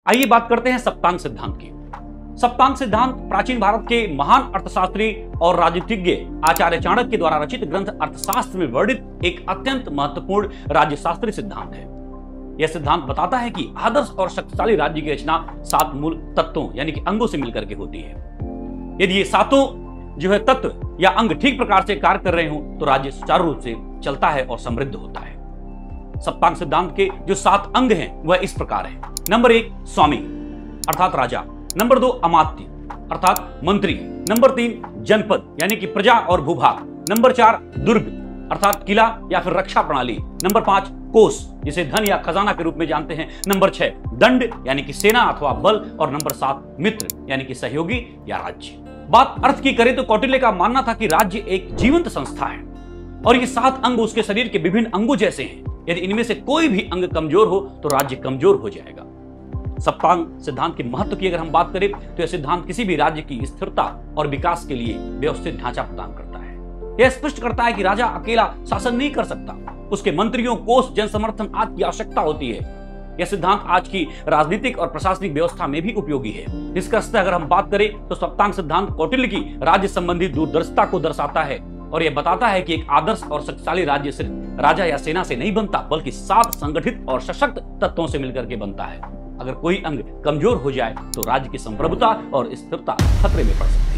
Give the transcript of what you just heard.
आइए बात करते हैं सप्तांग सिद्धांत की। सप्तांग सिद्धांत प्राचीन भारत के महान अर्थशास्त्री और राजनीतिज्ञ आचार्य चाणक्य द्वारा रचित ग्रंथ अर्थशास्त्र में वर्णित एक अत्यंत महत्वपूर्ण राज्यशास्त्री सिद्धांत है। यह सिद्धांत बताता है कि आदर्श और शक्तिशाली राज्य की रचना 7 मूल तत्वों यानी कि अंगों से मिलकर के होती है। यदि ये सातों जो है तत्व या अंग ठीक प्रकार से कार्य कर रहे हो तो राज्य सुचारू रूप से चलता है और समृद्ध होता है। सप्तांग सिद्धांत के जो 7 अंग हैं वह इस प्रकार है। नंबर 1 स्वामी अर्थात राजा, नंबर 2 अमात्य अर्थात मंत्री, नंबर 3 जनपद यानी कि प्रजा और भूभाग, नंबर 4 दुर्ग अर्थात किला या फिर रक्षा प्रणाली, नंबर 5 कोष जिसे धन या खजाना के रूप में जानते हैं, नंबर 6 दंड यानी कि सेना अथवा बल और नंबर 7 मित्र यानी कि सहयोगी या राज्य। बात अर्थ की करें तो कौटिल्य का मानना था कि राज्य एक जीवंत संस्था है और ये 7 अंग उसके शरीर के विभिन्न अंगों जैसे हैं। यदि इनमें से कोई भी अंग कमजोर हो तो राज्य कमजोर हो जाएगा। सप्तांग सिद्धांत के महत्व की अगर हम बात करें तो यह सिद्धांत किसी भी राज्य की स्थिरता और विकास के लिए व्यवस्थित ढांचा प्रदान करता है। यह स्पष्ट करता है कि राजा अकेला शासन नहीं कर सकता, उसके मंत्रियों, कोष, जन समर्थन आदि की आवश्यकता होती है। यह सिद्धांत आज की राजनीतिक और प्रशासनिक व्यवस्था में भी उपयोगी है। निष्कर्षतः अगर हम बात करें तो सप्तांग सिद्धांत कौटिल्य की राज्य संबंधी दूरदर्शिता को दर्शाता है और यह बताता है कि एक आदर्श और शक्तिशाली राज्य सिर्फ राजा या सेना से नहीं बनता बल्कि 7 संगठित और सशक्त तत्वों से मिलकर के बनता है। अगर कोई अंग कमजोर हो जाए तो राज्य की संप्रभुता और स्थिरता खतरे में पड़ सकती है।